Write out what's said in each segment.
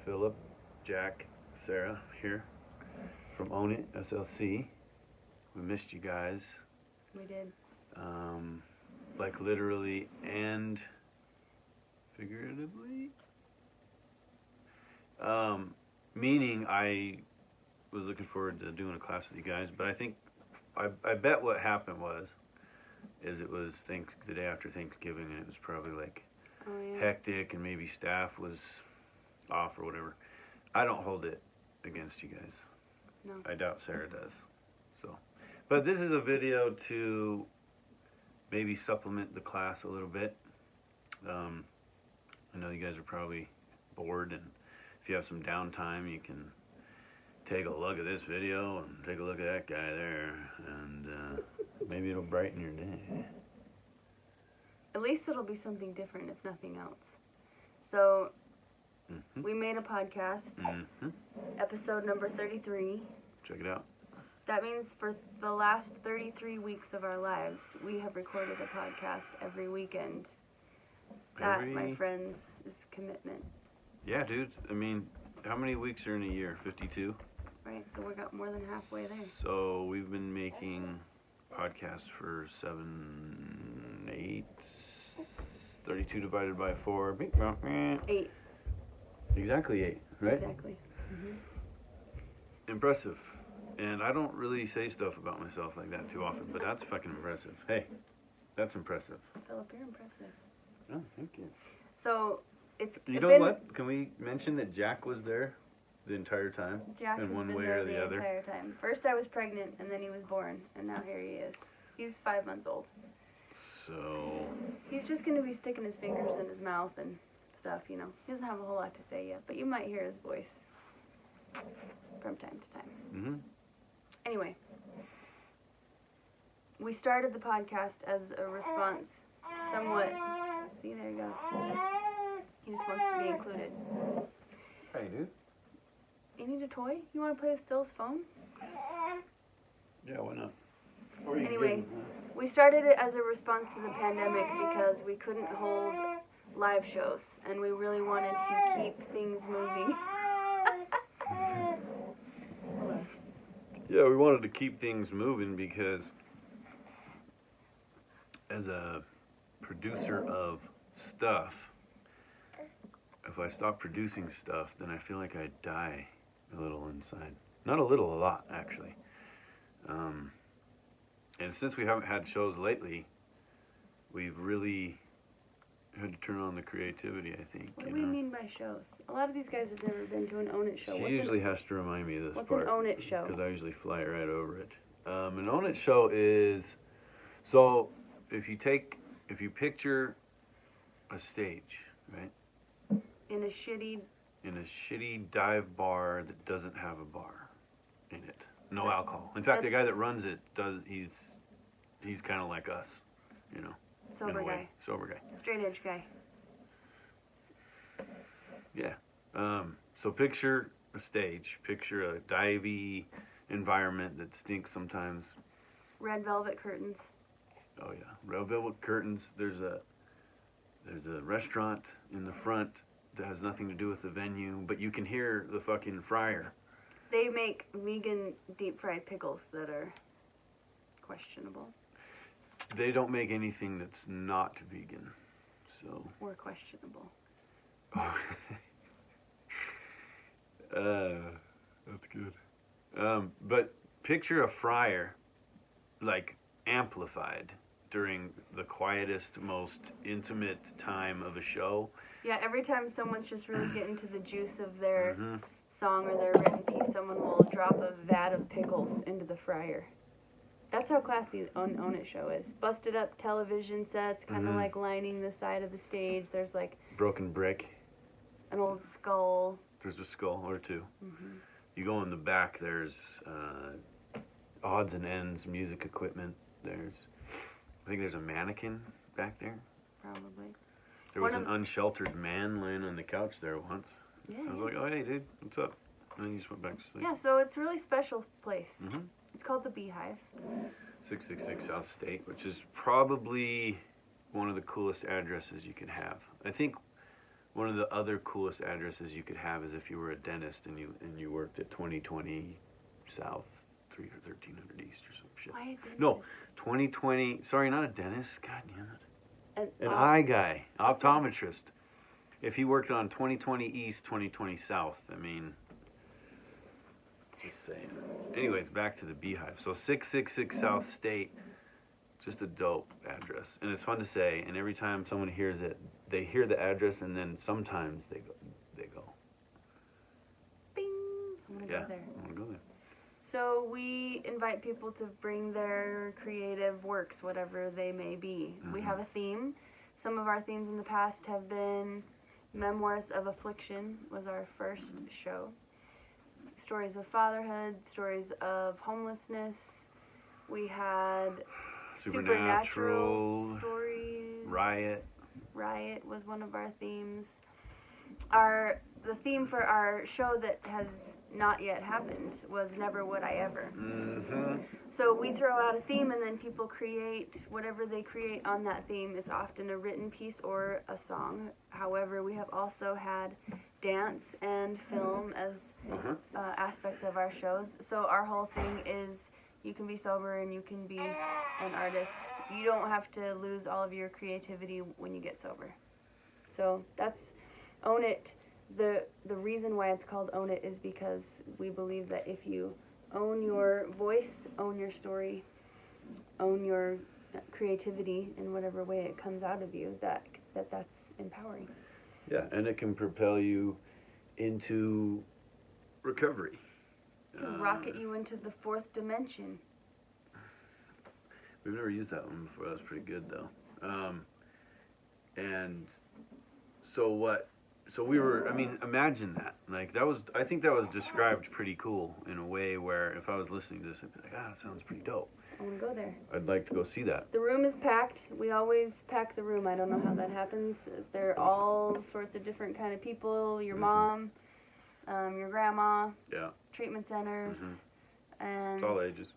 Philip, Jack, Sarah here from Own It SLC. We missed you guys. We did. Like literally and figuratively. Meaning I was looking forward to doing a class with you guys, but I think I bet what happened is it was the day after Thanksgiving, and it was probably like hectic, and maybe staff was off or whatever. I don't hold it against you guys. No. I doubt Sarah does. So, but this is a video to maybe supplement the class a little bit. I know you guys are probably bored, and if you have some downtime, you can take a look at this video and take a look at that guy there, and maybe it'll brighten your day. At least it'll be something different, if nothing else. So, we made a podcast, episode number 33. Check it out. That means for the last 33 weeks of our lives, we have recorded a podcast every weekend. That, my friends, is commitment. Yeah, dude. I mean, how many weeks are in a year? 52? Right, so we got more than halfway there. So we've been making podcasts for 7, 8, 32 divided by 4. 8. Exactly 8, right? Exactly. Impressive. And I don't really say stuff about myself like that too often, but that's fucking impressive. Hey, that's impressive. Philip, you're impressive. Oh, thank you. So, it's You know what? Can we mention that Jack was there the entire time? Jack in has one been way there or the other? entire time. First I was pregnant, and then he was born, and now here he is. He's 5 months old. So... He's just going to be sticking his fingers in his mouth and stuff, you know. He doesn't have a whole lot to say yet, but you might hear his voice from time to time. Anyway, we started the podcast as a response, somewhat. See, there he goes. He just wants to be included. Hey, dude. You need a toy? You want to play with Phil's phone? Yeah, why not? Anyway, we started it as a response to the pandemic because we couldn't hold live shows, and we really wanted to keep things moving. Yeah, we wanted to keep things moving because as a producer of stuff, if I stop producing stuff, then I feel like I die a little inside. Not a little, a lot, actually. And since we haven't had shows lately, we've really had to turn on the creativity, I think. What do we mean by shows? A lot of these guys have never been to an Own It show. She usually has to remind me of this part. What's an Own It show? Because I usually fly right over it. An Own It show is, so if you picture a stage, right? In a shitty dive bar that doesn't have a bar in it. No alcohol. In fact, the guy that runs it he's kind of like us, you know. Sober guy. Sober guy. Straight edge guy. Yeah. So picture a stage. Picture a divey environment that stinks sometimes. Red velvet curtains. Oh yeah, red velvet curtains. There's a restaurant in the front that has nothing to do with the venue, but you can hear the fucking fryer. They make vegan deep fried pickles that are questionable. They don't make anything that's not vegan, so. Or questionable. That's good. But picture a fryer, like, amplified during the quietest, most intimate time of a show. Yeah, every time someone's just really getting to the juice of their song or their written piece, someone will drop a vat of pickles into the fryer. That's how classy Own It show is. Busted up television sets, kind of like lining the side of the stage. There's like... broken brick. An old skull. There's a skull or two. You go in the back, there's odds and ends, music equipment. I think there's a mannequin back there. Probably. There was an unsheltered man laying on the couch there once. Yeah. I was like, oh, hey, dude, what's up? And then he just went back to sleep. Yeah, so it's a really special place. It's called the Beehive. 666 South State, which is probably one of the coolest addresses you can have. I think one of the other coolest addresses you could have is if you were a dentist and you worked at 2020 South, 1300 East or some shit. Why a dentist? No, 2020. Sorry, not a dentist. God damn it. An oh. eye guy, optometrist. If he worked on 2020 East, 2020 South, I mean, just saying. Anyways, back to the Beehive. So 666 South State, just a dope address, and it's fun to say. And every time someone hears it, they hear the address, and then sometimes they go, Bing. I'm gonna go there. I want to go there. So we invite people to bring their creative works, whatever they may be. We have a theme. Some of our themes in the past have been Memoirs of Affliction was our first show. Stories of fatherhood, stories of homelessness. We had supernatural stories. Riot was one of our themes. The theme for our show that has not yet happened was Never Would I Ever. Mm-hmm. So we throw out a theme and then people create whatever they create on that theme. It's often a written piece or a song. However, we have also had dance and film as aspects of our shows. So our whole thing is you can be sober and you can be an artist. You don't have to lose all of your creativity when you get sober. So that's Own It. The reason why it's called Own It is because we believe that if you own your voice, own your story, own your creativity in whatever way it comes out of you, that's empowering. Yeah, and it can propel you into recovery. It can rocket you into the fourth dimension. We've never used that one before. That was pretty good, though. And so what? So we were. I mean, imagine that. Like that was. I think that was described pretty cool in a way where if I was listening to this, I'd be like, that sounds pretty dope. I want to go there. I'd like to go see that. The room is packed. We always pack the room. I don't know how that happens. There are all sorts of different kind of people. Your mom, your grandma. Yeah. Treatment centers. And it's all ages.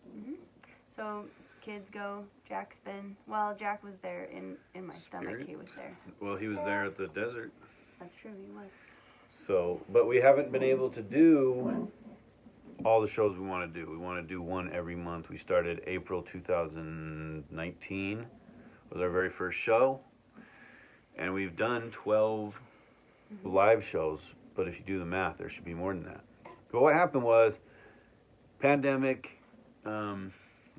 So kids go. Jack was there in my stomach. Spirit? He was there. Well, he was there at the desert. That's true. He was. So, but we haven't been able to do all the shows we want to do. We want to do one every month. We started April 2019 was our very first show, and we've done 12 live shows. But if you do the math, there should be more than that. But what happened was, pandemic. We're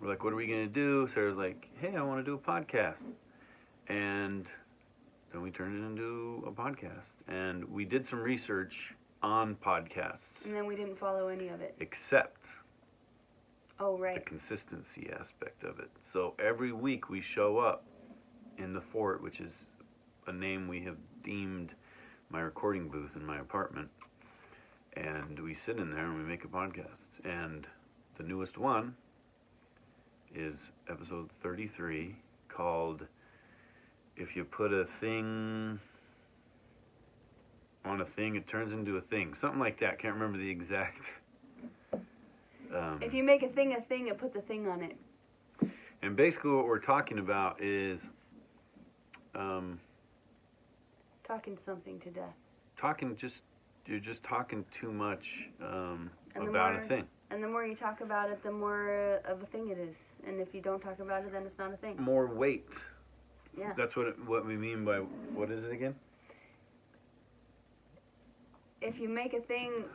like, what are we gonna do? Sarah's like, hey, I want to do a podcast, and then we turned it into a podcast. And we did some research on podcasts. And then we didn't follow any of it. Except the consistency aspect of it. So every week we show up in the fort, which is a name we have deemed my recording booth in my apartment. And we sit in there and we make a podcast. And the newest one is episode 33, called If You Put a Thing on a Thing, It Turns Into a Thing. Something like that. Can't remember the exact. If you make a thing, it puts a thing on it. And basically what we're talking about is talking something to death. You're just talking too much about a thing. And the more you talk about it, the more of a thing it is. And if you don't talk about it, then it's not a thing. More weight. Yeah. That's what we mean by, what is it again? If you make a thing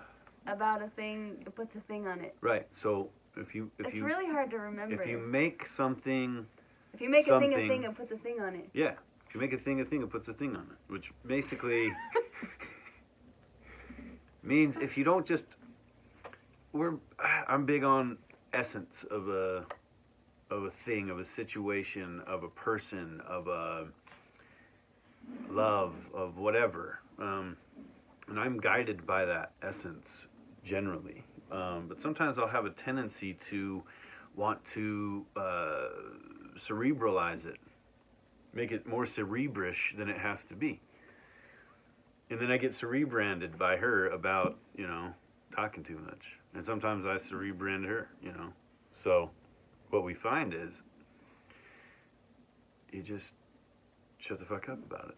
about a thing, it puts a thing on it. Right. So it's really hard to remember. If you make something. If you make a thing, it puts a thing on it. Yeah. If you make a thing, it puts a thing on it. Which basically means if you don't just. I'm big on essence of a thing, of a situation, of a person, of a love, of whatever. And I'm guided by that essence generally. But sometimes I'll have a tendency to want to cerebralize it, make it more cerebrish than it has to be. And then I get cerebranded by her about, talking too much. And sometimes I cerebrand her, So what we find is you just shut the fuck up about it.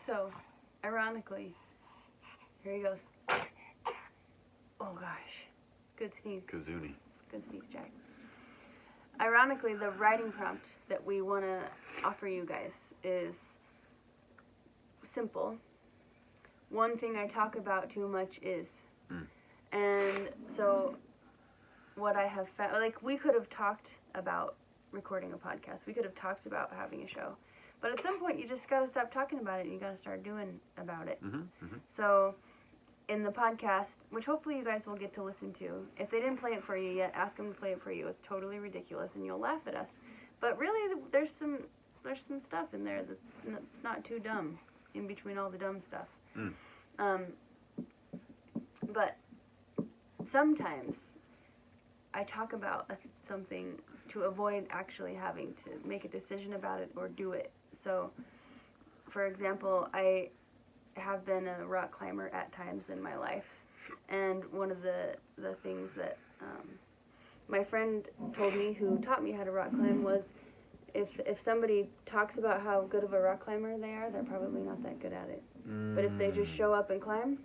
So, ironically, here he goes. Oh gosh, good sneeze. Kazuni. Good sneeze, Jack. Ironically, the writing prompt that we want to offer you guys is simple. One thing I talk about too much is. And so, what I have found, like, we could have talked about recording a podcast. We could have talked about having a show. But at some point, you just got to stop talking about it and you got to start doing about it. So, in the podcast, which hopefully you guys will get to listen to, if they didn't play it for you yet, ask them to play it for you. It's totally ridiculous and you'll laugh at us. But really, there's some stuff in there that's not too dumb in between all the dumb stuff. But sometimes I talk about something to avoid actually having to make a decision about it or do it. So, for example, I have been a rock climber at times in my life, and one of the things that my friend told me, who taught me how to rock climb, was if somebody talks about how good of a rock climber they are, they're probably not that good at it. But if they just show up and climb,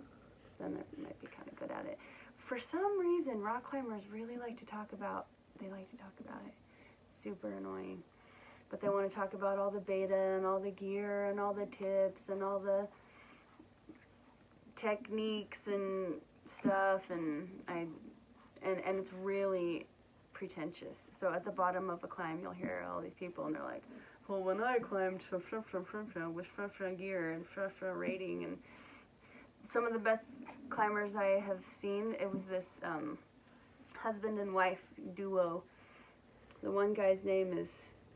then they might be kind of good at it. For some reason, rock climbers really like to talk about it. Super annoying. But they want to talk about all the beta and all the gear and all the tips and all the techniques and stuff, and it's really pretentious. So at the bottom of a climb, you'll hear all these people, and they're like, well, when I climbed with gear and rating, and some of the best climbers I have seen, it was this husband and wife duo. The one guy's name is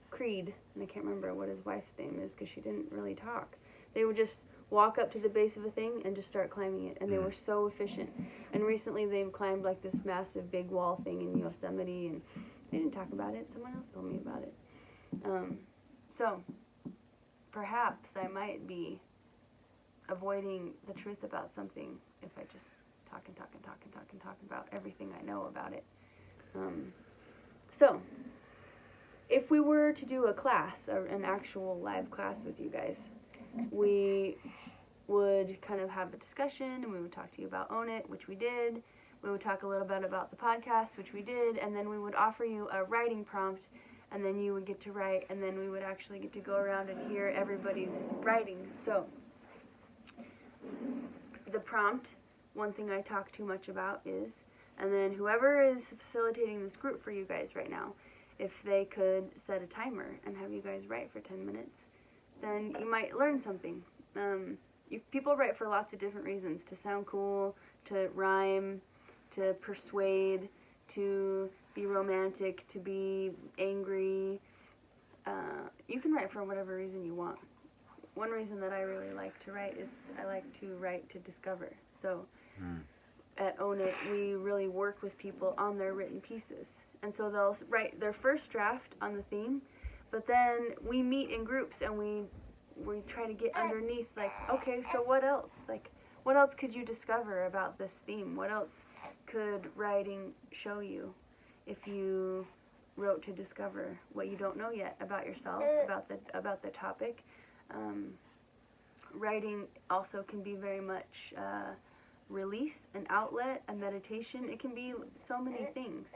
Creed, and I can't remember what his wife's name is because she didn't really talk. They would just walk up to the base of a thing and just start climbing it, and they were so efficient. And recently they've climbed like this massive big wall thing in Yosemite, and they didn't talk about it. Someone else told me about it. So perhaps I might be avoiding the truth about something if I just talk about everything I know about it. So if we were to do a class, or an actual live class with you guys, we would kind of have a discussion, and we would talk to you about Own It, which we did. We would talk a little bit about the podcast, which we did, and then we would offer you a writing prompt, and then you would get to write, and then we would actually get to go around and hear everybody's writing. So the prompt, one thing I talk too much about is, and then whoever is facilitating this group for you guys right now, if they could set a timer and have you guys write for 10 minutes, then you might learn something. People write for lots of different reasons: to sound cool, to rhyme, to persuade, to be romantic, to be angry. You can write for whatever reason you want. One reason that I really like to write is I like to write to discover. So at Own It, we really work with people on their written pieces. And so they'll write their first draft on the theme, but then we meet in groups and we try to get underneath, like, okay, so what else? Like, what else could you discover about this theme? What else could writing show you if you wrote to discover what you don't know yet about yourself, about the topic? Writing also can be very much release, an outlet, a meditation. It can be so many things.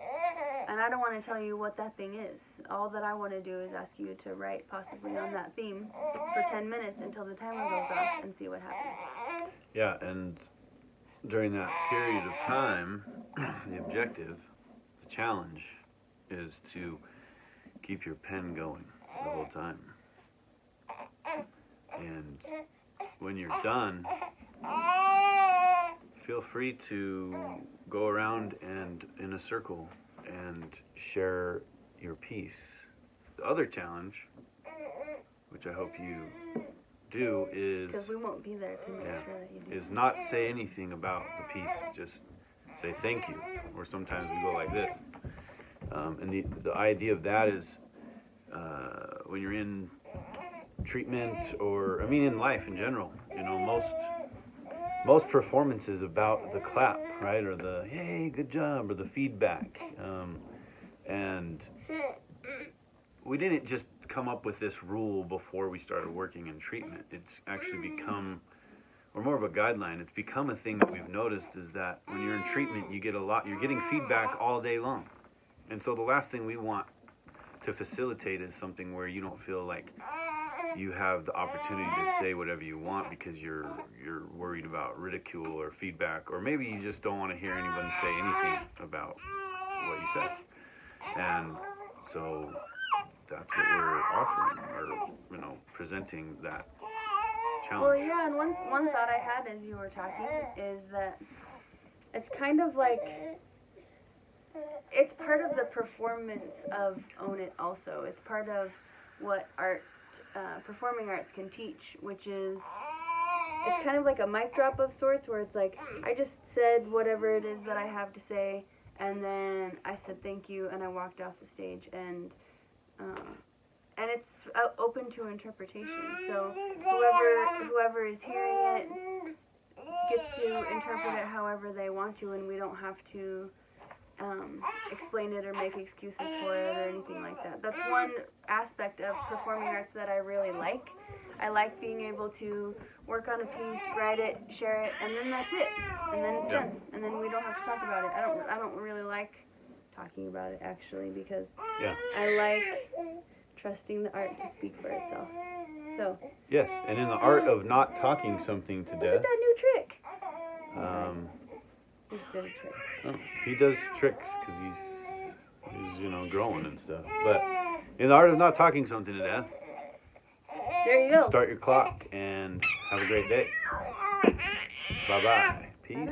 And I don't want to tell you what that thing is. All that I want to do is ask you to write possibly on that theme for 10 minutes until the timer goes off and see what happens. Yeah, and during that period of time, the objective, the challenge, is to keep your pen going the whole time. And when you're done, feel free to go around and in a circle and share your piece. The other challenge, which I hope you do, is because we won't be there to make sure that you do. Is not say anything about the piece. Just say thank you, or sometimes we go like this. And the idea of that is when you're in treatment, or I mean in life in general, you know, most performances about the clap, right, or the hey, good job, or the feedback, and we didn't just come up with this rule before we started working in treatment. It's actually become, or more of a guideline, it's become a thing that we've noticed is that when you're in treatment, you're getting feedback all day long. And so the last thing we want to facilitate is something where you don't feel like you have the opportunity to say whatever you want because you're worried about ridicule or feedback, or maybe you just don't want to hear anyone say anything about what you said. And so that's what we're offering, or presenting that challenge. Well, yeah, and one thought I had as you were talking is that it's kind of like it's part of the performance of Own It also. It's part of what performing arts can teach, which is it's kind of like a mic drop of sorts, where it's like I just said whatever it is that I have to say, and then I said thank you, and I walked off the stage, and it's open to interpretation. So whoever is hearing it gets to interpret it however they want to, and we don't have to explain it or make excuses for it or anything like that. That's one aspect of performing arts that I really like. I like being able to work on a piece, write it, share it, and then that's it. And then it's done. And then we don't have to talk about it. I don't really like talking about it, actually, because I like trusting the art to speak for itself. So yes, and in the art of not talking something to look death. at that new trick. Just did a trick. Oh, he does tricks because he's growing and stuff. But in the art of not talking something to death, there you go. Start your clock and have a great day. Bye-bye. Peace.